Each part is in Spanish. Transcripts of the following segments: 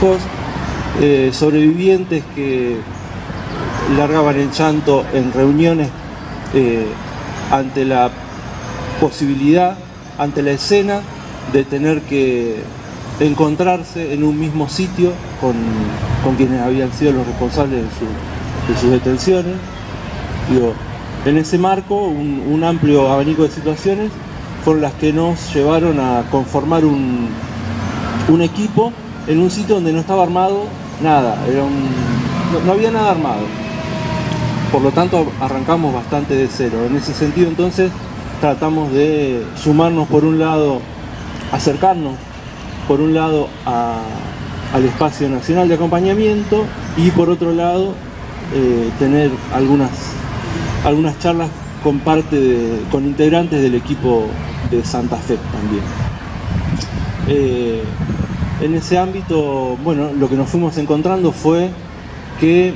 hijos, sobrevivientes que largaban el llanto en reuniones ante la posibilidad, ante la escena de tener que encontrarse en un mismo sitio con quienes habían sido los responsables de sus detenciones. Digo, en ese marco, un amplio abanico de situaciones fueron las que nos llevaron a conformar un equipo en un sitio donde no estaba armado nada, no había nada armado. Por lo tanto, arrancamos bastante de cero. En ese sentido, entonces, tratamos de sumarnos, por un lado, acercarnos, por un lado, al espacio nacional de acompañamiento y, por otro lado, tener algunas charlas con integrantes del equipo de Santa Fe también. En ese ámbito, bueno, lo que nos fuimos encontrando fue que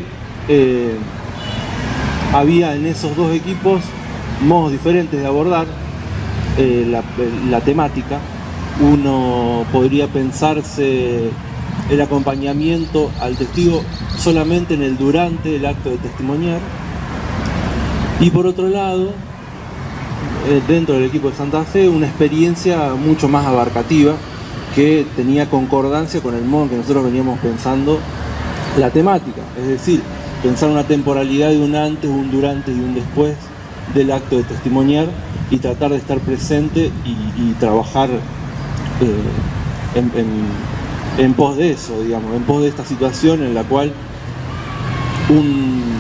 había en esos dos equipos modos diferentes de abordar la temática. Uno podría pensarse el acompañamiento al testigo solamente en el durante el acto de testimoniar, y por otro lado, dentro del equipo de Santa Fe, una experiencia mucho más abarcativa que tenía concordancia con el modo en que nosotros veníamos pensando la temática, es decir, pensar una temporalidad de un antes, un durante y un después del acto de testimoniar, y tratar de estar presente y trabajar en pos de eso, digamos, en pos de esta situación en la cual un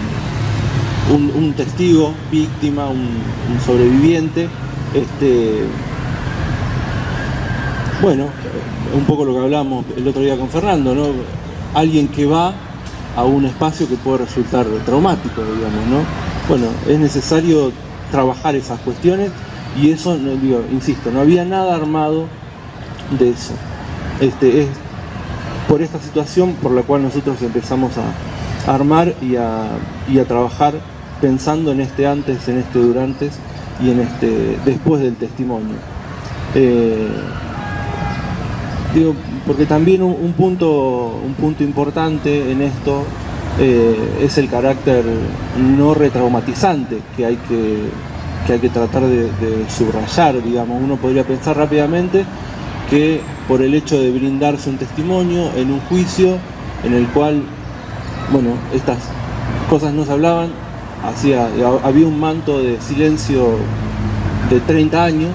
testigo, víctima, un sobreviviente, bueno, un poco lo que hablamos el otro día con Fernando, ¿no? Alguien que va a un espacio que puede resultar traumático, digamos, ¿no? Bueno, es necesario trabajar esas cuestiones, y eso, insisto, no había nada armado de eso. Es por esta situación por la cual nosotros empezamos a armar y a trabajar pensando en este antes, en este durante y en este después del testimonio. Porque también un punto importante en esto es el carácter no retraumatizante que hay que tratar de subrayar, digamos. Uno podría pensar rápidamente que por el hecho de brindarse un testimonio en un juicio en el cual, bueno, estas cosas no se hablaban, había un manto de silencio de 30 años,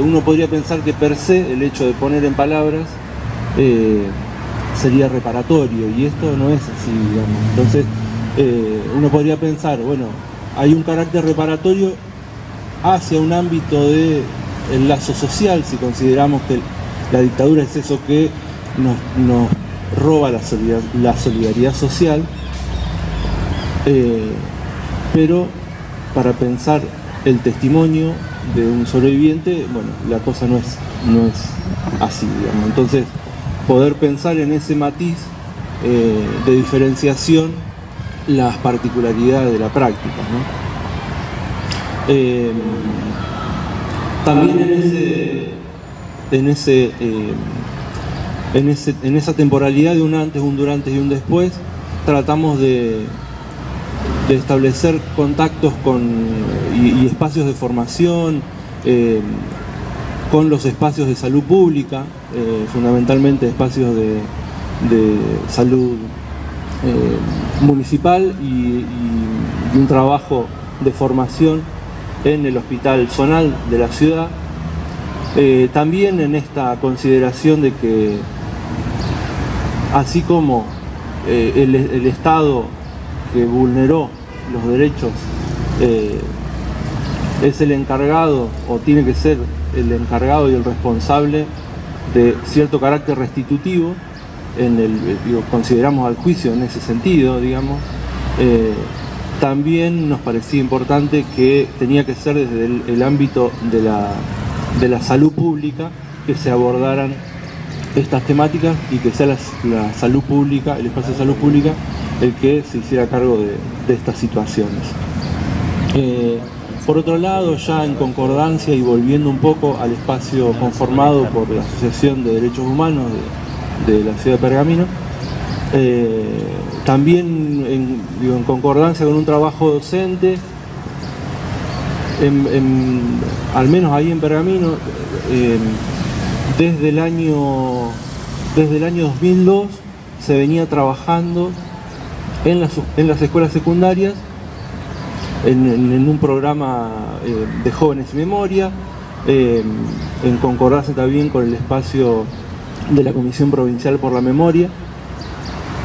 uno podría pensar que per se el hecho de poner en palabras sería reparatorio, y esto no es así, digamos. Entonces uno podría pensar, bueno, hay un carácter reparatorio hacia un ámbito de el lazo social, si consideramos que la dictadura es eso que nos roba la solidaridad social, pero para pensar el testimonio de un sobreviviente, bueno, la cosa no es así, digamos. Entonces, poder pensar en ese matiz de diferenciación las particularidades de la práctica, ¿no? También en esa temporalidad de un antes, un durante y un después, tratamos de establecer contactos y espacios de formación con los espacios de salud pública, fundamentalmente espacios de salud municipal, y un trabajo de formación en el hospital zonal de la ciudad. También en esta consideración de que, así como el Estado que vulneró los derechos es el encargado, o tiene que ser el encargado y el responsable de cierto carácter restitutivo, consideramos al juicio en ese sentido, digamos, también nos parecía importante que tenía que ser desde el ámbito de la salud pública que se abordaran estas temáticas, y que sea la salud pública, el espacio de salud pública, el que se hiciera cargo de estas situaciones. Por otro lado, ya en concordancia y volviendo un poco al espacio conformado por la Asociación de Derechos Humanos de la ciudad de Pergamino. También en concordancia con un trabajo docente, al menos ahí en Pergamino, desde el año 2002 se venía trabajando en las escuelas secundarias en un programa de jóvenes y memoria, en concordancia también con el espacio de la Comisión Provincial por la Memoria.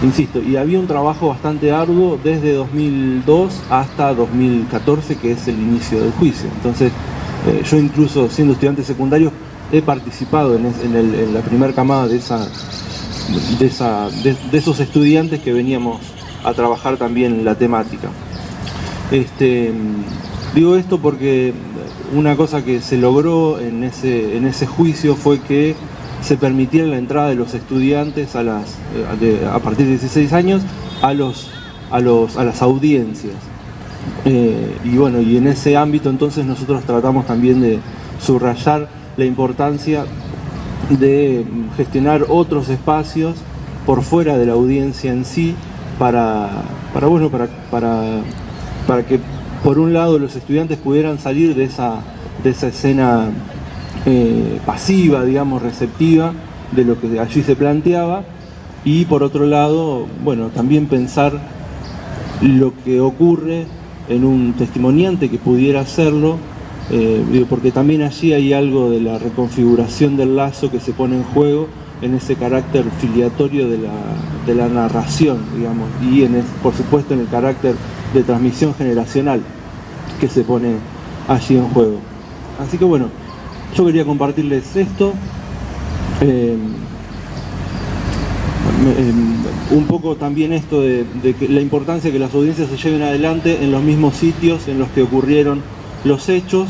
Insisto, y había un trabajo bastante arduo desde 2002 hasta 2014, que es el inicio del juicio. Entonces, yo incluso siendo estudiante secundario he participado en la primera camada de esos estudiantes que veníamos a trabajar también la temática. Digo esto porque una cosa que se logró en ese juicio fue que se permitiera la entrada de los estudiantes a partir de 16 años a las audiencias. Y bueno, y en ese ámbito entonces nosotros tratamos también de subrayar la importancia de gestionar otros espacios por fuera de la audiencia en sí para que por un lado los estudiantes pudieran salir de esa escena pasiva, digamos, receptiva de lo que allí se planteaba, y por otro lado, bueno, también pensar lo que ocurre en un testimoniante que pudiera hacerlo, porque también allí hay algo de la reconfiguración del lazo que se pone en juego en ese carácter filiatorio de la narración, digamos, y por supuesto en el carácter de transmisión generacional que se pone allí en juego. Así que bueno, yo quería compartirles esto, un poco también esto de que la importancia de que las audiencias se lleven adelante en los mismos sitios en los que ocurrieron los hechos,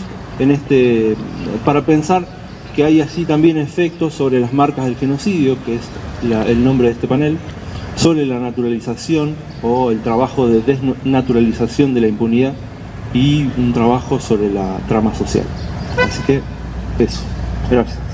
para pensar que hay así también efectos sobre las marcas del genocidio, que es el nombre de este panel, sobre la naturalización o el trabajo de desnaturalización de la impunidad y un trabajo sobre la trama social. Así que eso, gracias.